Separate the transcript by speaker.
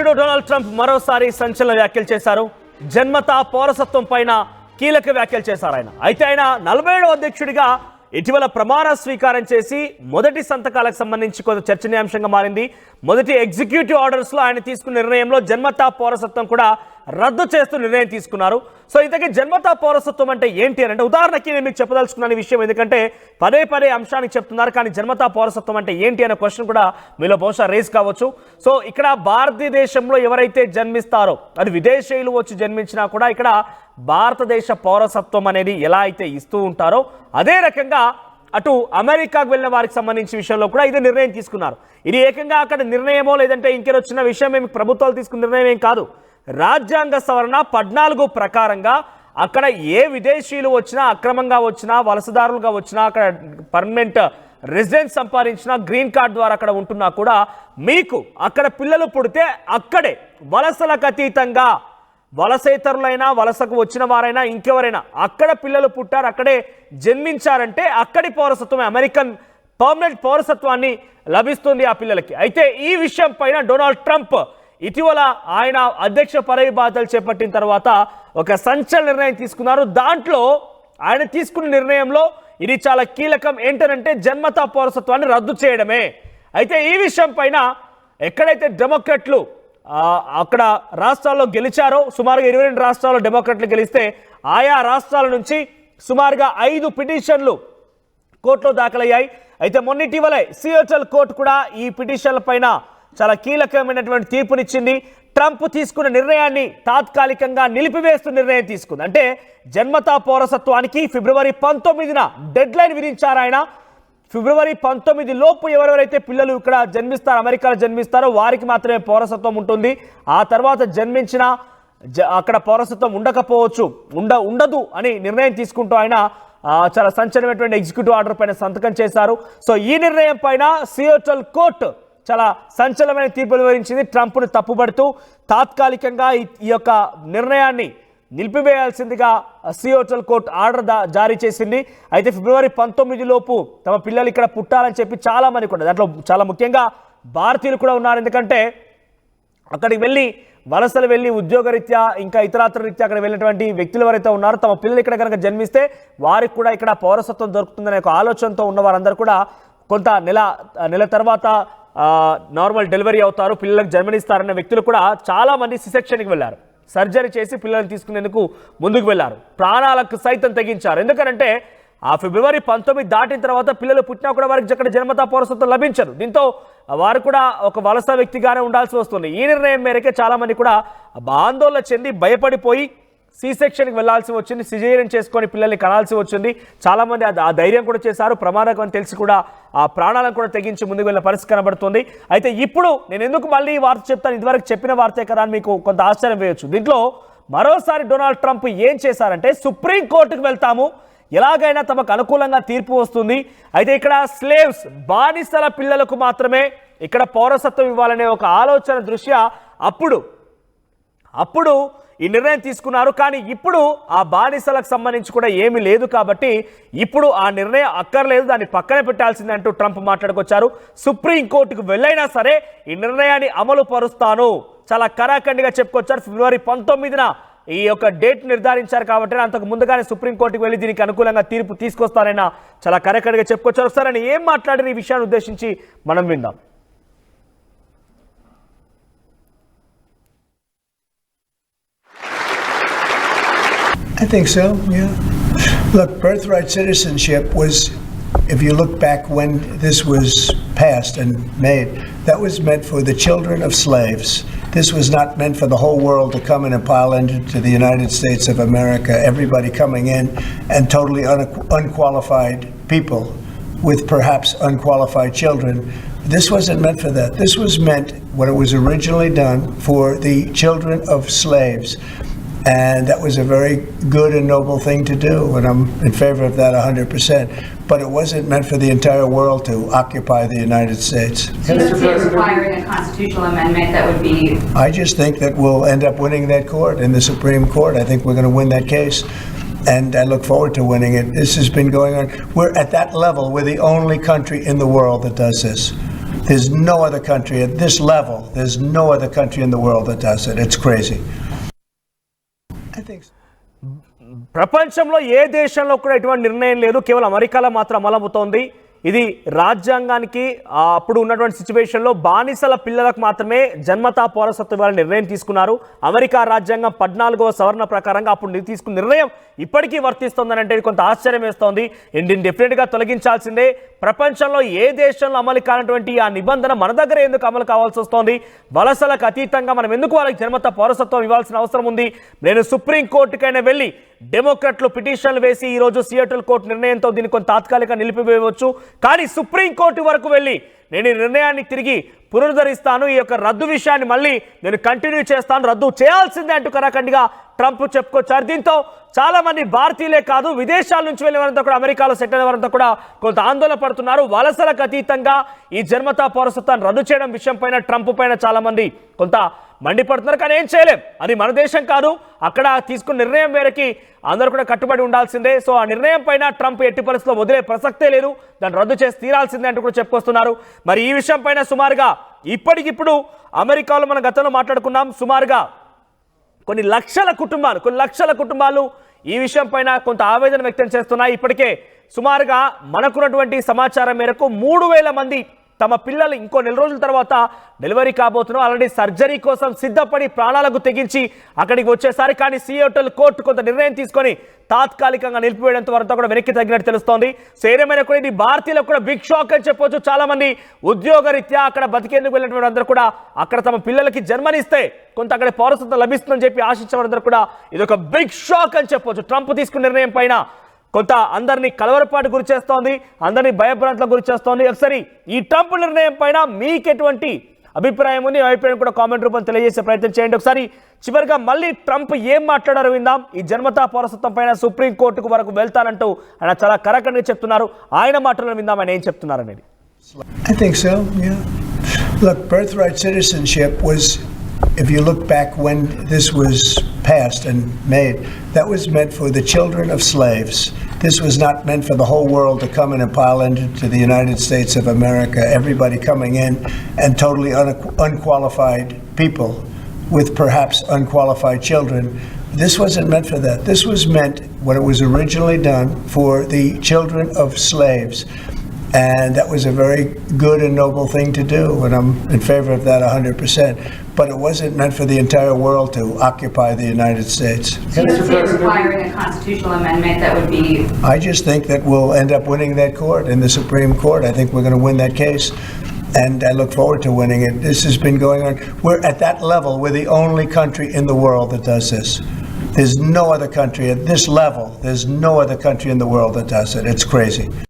Speaker 1: అధ్యక్షుడు Donald Trump మరోసారి సంచలన వ్యాఖ్యలు చేశారు. జన్మతా పౌరసత్వం పైన కీలక వ్యాఖ్యలు చేశారు ఆయన. అయితే ఆయన 47వ అధ్యక్షుడిగా ఇటీవల ప్రమాణ స్వీకారం చేసి మొదటి సంతకాలకు సంబంధించి కొంత చర్చనీయాంశంగా మారింది. మొదటి ఎగ్జిక్యూటివ్ ఆర్డర్స్ లో ఆయన తీసుకున్న నిర్ణయంలో జన్మతా పౌరసత్వం కూడా రద్దు చేస్తూ నిర్ణయం తీసుకున్నారు. సో ఇంతకీ జన్మతా పౌరసత్వం అంటే ఏంటి అని అంటే, ఉదాహరణకి నేను మీకు చెప్పదలుచుకున్న విషయం, ఎందుకంటే పదే పదే అంశానికి చెప్తున్నారు, కానీ జన్మతా పౌరసత్వం అంటే ఏంటి అనే క్వశ్చన్ కూడా మీలో బహుశా రేస్ కావచ్చు. సో ఇక్కడ భారతదేశంలో ఎవరైతే జన్మిస్తారో, అది విదేశీయులు వచ్చి జన్మించినా కూడా ఇక్కడ భారతదేశ పౌరసత్వం అనేది ఎలా అయితే ఇస్తూ ఉంటారో, అదే రకంగా అటు అమెరికాకు వెళ్ళిన వారికి సంబంధించిన విషయంలో కూడా ఇదే నిర్ణయం తీసుకున్నారు. ఇది ఏకంగా అక్కడ నిర్ణయమో లేదంటే ఇంకేదో చిన్న విషయం ఏమి ప్రభుత్వాలు తీసుకున్న నిర్ణయం ఏం కాదు. రాజ్యాంగ సవరణ 14 ప్రకారంగా అక్కడ ఏ విదేశీయులు వచ్చినా, అక్రమంగా వచ్చినా, వలసదారులుగా వచ్చినా, అక్కడ పర్మనెంట్ రెసిడెన్స్ సంపాదించినా, గ్రీన్ కార్డ్ ద్వారా అక్కడ ఉంటున్నా కూడా మీకు అక్కడ పిల్లలు పుడితే అక్కడే వలసలకు అతీతంగా, వలసేతరులైనా, వలసకు వచ్చిన వారైనా, ఇంకెవరైనా అక్కడ పిల్లలు పుట్టారు, అక్కడే జన్మించారంటే అక్కడి పౌరసత్వమే, అమెరికన్ పర్మనెంట్ పౌరసత్వాన్ని లభిస్తుంది ఆ పిల్లలకి. అయితే ఈ విషయం పైన డొనాల్డ్ ట్రంప్ ఇటీవల ఆయన అధ్యక్ష పదవి బాధ్యతలు చేపట్టిన తర్వాత ఒక సంచలన నిర్ణయం తీసుకున్నారు. దాంట్లో ఆయన తీసుకున్న నిర్ణయంలో ఇది చాలా కీలకం. ఏంటంటే జన్మతా పౌరసత్వాన్ని రద్దు చేయడమే. అయితే ఈ విషయం పైన ఎక్కడైతే డెమోక్రట్లు అక్కడ రాష్ట్రాల్లో గెలిచారో, సుమారుగా 22 రాష్ట్రాల్లో డెమోక్రట్లు గెలిస్తే ఆయా రాష్ట్రాల నుంచి సుమారుగా 5 పిటిషన్లు కోర్టులో దాఖలయ్యాయి. అయితే మొన్నిటీవలే సియోటల్ కోర్టు కూడా ఈ పిటిషన్ల పైన చాలా కీలకమైనటువంటి తీర్పునిచ్చింది. ట్రంప్ తీసుకున్న నిర్ణయాన్ని తాత్కాలికంగా నిలిపివేస్తూ నిర్ణయం తీసుకుంది. అంటే జన్మతా పౌరసత్వానికి ఫిబ్రవరి 19న డెడ్ లైన్ విధించారు ఆయన. ఫిబ్రవరి 19 లోపు ఎవరెవరైతే పిల్లలు ఇక్కడ జన్మిస్తారో, అమెరికాలో జన్మిస్తారో వారికి మాత్రమే పౌరసత్వం ఉంటుంది. ఆ తర్వాత జన్మించిన అక్కడ పౌరసత్వం ఉండకపోవచ్చు, ఉండదు అని నిర్ణయం తీసుకుంటూ ఆయన చాలా సంచలనమైనటువంటి ఎగ్జిక్యూటివ్ ఆర్డర్ పైన సంతకం చేశారు. సో ఈ నిర్ణయం పైన సియోటల్ కోర్టు చాలా సంచలనమైన తీర్పులు వివరించింది. ట్రంప్ను తప్పుపడుతూ తాత్కాలికంగా ఈ యొక్క నిర్ణయాన్ని నిలిపివేయాల్సిందిగా సియోటల్ కోర్టు ఆర్డర్ జారీ చేసింది. అయితే ఫిబ్రవరి 19 లోపు తమ పిల్లలు ఇక్కడ పుట్టాలని చెప్పి చాలా మంది కూడా, దాంట్లో చాలా ముఖ్యంగా భారతీయులు కూడా ఉన్నారు. ఎందుకంటే అక్కడికి వెళ్ళి వలసలు వెళ్ళి ఉద్యోగరీత్యా ఇంకా ఇతరాతర రీత్యా అక్కడ వెళ్ళినటువంటి వ్యక్తులు ఎవరైతే ఉన్నారో, తమ పిల్లలు ఇక్కడ కనుక జన్మిస్తే వారికి కూడా ఇక్కడ పౌరసత్వం దొరుకుతుందనే ఒక ఆలోచనతో ఉన్న వారందరూ కూడా కొంత నెల తర్వాత నార్మల్ డెలివరీ అవుతారు, పిల్లలకు జన్మనిస్తారన్న వ్యక్తులు కూడా చాలామంది సిసెక్షన్కి వెళ్ళారు. సర్జరీ చేసి పిల్లల్ని తీసుకునేందుకు ముందుకు వెళ్ళారు, ప్రాణాలకు సైతం తెగించారు. ఎందుకంటే ఆ ఫిబ్రవరి 19 దాటిన తర్వాత పిల్లలు పుట్టినా కూడా వారికి అక్కడ జన్మతా పౌరసత్వం లభించదు. దీంతో వారు కూడా ఒక వలస వ్యక్తిగానే ఉండాల్సి వస్తుంది. ఈ నిర్ణయం మేరకే చాలామంది కూడా ఆందోళన చెంది భయపడిపోయి సి సెక్షన్కి వెళ్లాల్సి వచ్చింది, సిజేరియన్ చేసుకొని పిల్లల్ని కనాల్సి వచ్చింది. చాలామంది ఆ ధైర్యం కూడా చేశారు, ప్రమాదకం అని తెలిసి కూడా ఆ ప్రాణాలను కూడా తెగించి ముందుకు వెళ్ళిన పరిస్థితి కనబడుతుంది. అయితే ఇప్పుడు నేను ఎందుకు మళ్ళీ ఈ వార్త చెప్తాను, ఇదివరకు చెప్పిన వార్తే కదా అని మీకు కొంత ఆశ్చర్యం వేయొచ్చు. దీంట్లో మరోసారి డొనాల్డ్ ట్రంప్ ఏం చేశారంటే, సుప్రీంకోర్టుకు వెళ్తాము, ఎలాగైనా తమకు అనుకూలంగా తీర్పు వస్తుంది, అయితే ఇక్కడ స్లేవ్స్ బానిసల పిల్లలకు మాత్రమే ఇక్కడ పౌరసత్వం ఇవ్వాలనే ఒక ఆలోచన దృష్ట్యా అప్పుడు ఈ నిర్ణయం తీసుకున్నారు. కానీ ఇప్పుడు ఆ బానిసలకు సంబంధించి కూడా ఏమీ లేదు కాబట్టి ఇప్పుడు ఆ నిర్ణయం అక్కర్లేదు, దాన్ని పక్కన పెట్టాల్సిందే అంటూ ట్రంప్ మాట్లాడుకొచ్చారు. సుప్రీంకోర్టుకు వెళ్ళైనా సరే ఈ నిర్ణయాన్ని అమలు పరుస్తాను, చాలా కరాఖండిగా చెప్పుకొచ్చారు. ఫిబ్రవరి 19న ఈ యొక్క డేట్ నిర్ధారించారు కాబట్టి అంతకు ముందుగానే సుప్రీంకోర్టుకు వెళ్ళి దీనికి అనుకూలంగా తీర్పు తీసుకొస్తానైనా చాలా కరాఖండిగా చెప్పుకొచ్చారు. ఒకసారి ఆయన ఏం మాట్లాడిన ఈ విషయాన్ని ఉద్దేశించి మనం విందాం.
Speaker 2: I think so, yeah. Look, birthright citizenship was, if you look back when this was passed and made, that was meant for the children of slaves. This was not meant for the whole world to come in and pile into the United States of America, everybody coming in and totally unqualified people with perhaps unqualified children. This wasn't meant for that. This was meant, when it was originally done, for the children of slaves. And that was a very good and noble thing to do, and I'm in favor of that 100%. But it wasn't meant for the entire world to occupy the United States.
Speaker 3: So you don't see it requiring a constitutional amendment that would be...
Speaker 2: I just think that we'll end up winning that court in the Supreme Court. I think we're going to win that case, and I look forward to winning it. This has been going on. We're at that level. We're the only country in the world that does this. There's no other country at this level. There's no other country in the world that does it. It's crazy. I think so.
Speaker 1: ప్రపంచంలో ఏ దేశంలో కూడా ఎటువంటి నిర్ణయం లేదు, కేవలం అమెరికాలో మాత్రం అమలవుతోంది. ఇది రాజ్యాంగానికి అప్పుడు ఉన్నటువంటి సిచ్యువేషన్లో బానిసల పిల్లలకు మాత్రమే జన్మతా పౌరసత్వం ఇవ్వాలని నిర్ణయం తీసుకున్నారు. అమెరికా రాజ్యాంగం 14వ సవరణ ప్రకారంగా అప్పుడు తీసుకున్న నిర్ణయం ఇప్పటికీ వర్తిస్తోందని అంటే కొంత ఆశ్చర్యం వేస్తోంది. దీన్ని డెఫినెట్గా తొలగించాల్సిందే. ప్రపంచంలో ఏ దేశంలో అమలు కానటువంటి ఆ నిబంధన మన దగ్గర ఎందుకు అమలు కావాల్సి వస్తోంది? వలసలకు అతీతంగా మనం ఎందుకు వాళ్ళకి జన్మతా పౌరసత్వం ఇవ్వాల్సిన అవసరం ఉంది? నేను సుప్రీంకోర్టుకైనా వెళ్ళి డెమోక్రాట్లు పిటిషన్లు వేసి ఈరోజు సియాటల్ కోర్టు నిర్ణయంతో దీన్ని కొంత తాత్కాలిక నిలిపివేయవచ్చు. కానీ సుప్రీంకోర్టు వరకు వెళ్ళి నేను ఈ నిర్ణయాన్ని తిరిగి పునరుద్ధరిస్తాను, ఈ యొక్క రద్దు విషయాన్ని మళ్ళీ నేను కంటిన్యూ చేస్తాను, రద్దు చేయాల్సిందే అంటూ కరాఖండిగా ట్రంప్ చెప్పుకొచ్చారు. దీంతో చాలా మంది భారతీయులే కాదు, విదేశాల నుంచి వెళ్ళిన వారంతా కూడా, అమెరికాలో సెటిల్ అయిన వారంతా కూడా కొంత ఆందోళన పడుతున్నారు. వలసలకు అతీతంగా ఈ జన్మతా పౌరసత్వాన్ని రద్దు చేయడం విషయం పైన ట్రంప్ పైన చాలా మంది కొంత మండిపడుతున్నారు. కానీ ఏం చేయలేం, అది మన దేశం కాదు, అక్కడ తీసుకున్న నిర్ణయం మేరకి అందరూ కూడా కట్టుబడి ఉండాల్సిందే. సో ఆ నిర్ణయం పైన ట్రంప్ ఎట్టి పరిస్థితుల్లో వదిలే ప్రసక్తే లేదు, దాన్ని రద్దు చేసి తీరాల్సిందే అంటూ కూడా చెప్పుకొస్తున్నారు. మరి ఈ విషయం పైన సుమారుగా ఇప్పటికిప్పుడు అమెరికాలో మనం గతంలో మాట్లాడుకున్నాం, సుమారుగా కొన్ని లక్షల కుటుంబాలు ఈ విషయం పైన కొంత ఆవేదన వ్యక్తం చేస్తున్నాయి. ఇప్పటికే సుమారుగా మనకున్నటువంటి సమాచారం మేరకు 3,000 మంది తమ పిల్లలు ఇంకో నెల రోజుల తర్వాత డెలివరీ కాబోతున్నారు. ఆల్రెడీ సర్జరీ కోసం సిద్ధపడి ప్రాణాలకు తెగించి అక్కడికి వచ్చేసారి. కానీ సియాటల్ కోర్టు కొంత నిర్ణయం తీసుకొని తాత్కాలికంగా నిలిపివేయడంతో వారంతా కూడా వెనక్కి తగ్గినట్టు తెలుస్తోంది. సో ఏదేమైనా కూడా ఇది భారతీయులకు కూడా బిగ్ షాక్ అని చెప్పొచ్చు. చాలా మంది ఉద్యోగరీత్యా అక్కడ బతికేందుకు వెళ్ళినటువంటి అందరూ కూడా అక్కడ తమ పిల్లలకి జన్మనిస్తే కొంత అక్కడ పౌరసత్వం లభిస్తుందని చెప్పి ఆశించిన వారందరూ కూడా ఇది ఒక బిగ్ షాక్ అని చెప్పొచ్చు. ట్రంప్ తీసుకున్న నిర్ణయం పైన కొంత అందరినీ కలవరపాటు గురి చేస్తోంది, అందరినీ భయభ్రాంతులకు గురి చేస్తోంది. ఒకసారి ఈ ట్రంప్ నిర్ణయం పైన మీకు ఎటువంటి అభిప్రాయం ఉంది? అభిప్రాయం కూడా కామెంట్ రూపంలో తెలియజేసే ప్రయత్నం చేయండి. ఒకసారి చివరిగా మళ్ళీ ట్రంప్ ఏం మాట్లాడారో విందాం. ఈ జన్మతా పౌరసత్వం పైన సుప్రీంకోర్టుకు వరకు వెళ్తానంటూ ఆయన చాలా కరాఖండిగా చెప్తున్నారు. ఆయన మాటలను విందాం, ఆయన ఏం చెప్తున్నారు అనేది.
Speaker 2: I think so, yeah. Look, birthright citizenship was, if you look back when this was passed and made, that was meant for the children of slaves. This was not meant for the whole world to come in and pile into the United States of America, everybody coming in and totally unqualified people with perhaps unqualified children. This wasn't meant for that. This was meant, when it was originally done, for the children of slaves. And that was a very good and noble thing to do, and I'm in favor of that 100%. But it wasn't meant for the entire world to occupy the United States.
Speaker 3: So you don't see it requiring a constitutional amendment that would be...
Speaker 2: I just think that we'll end up winning that court in the Supreme Court. I think we're going to win that case, and I look forward to winning it. This has been going on. We're at that level. We're the only country in the world that does this. There's no other country at this level. There's no other country in the world that does it. It's crazy.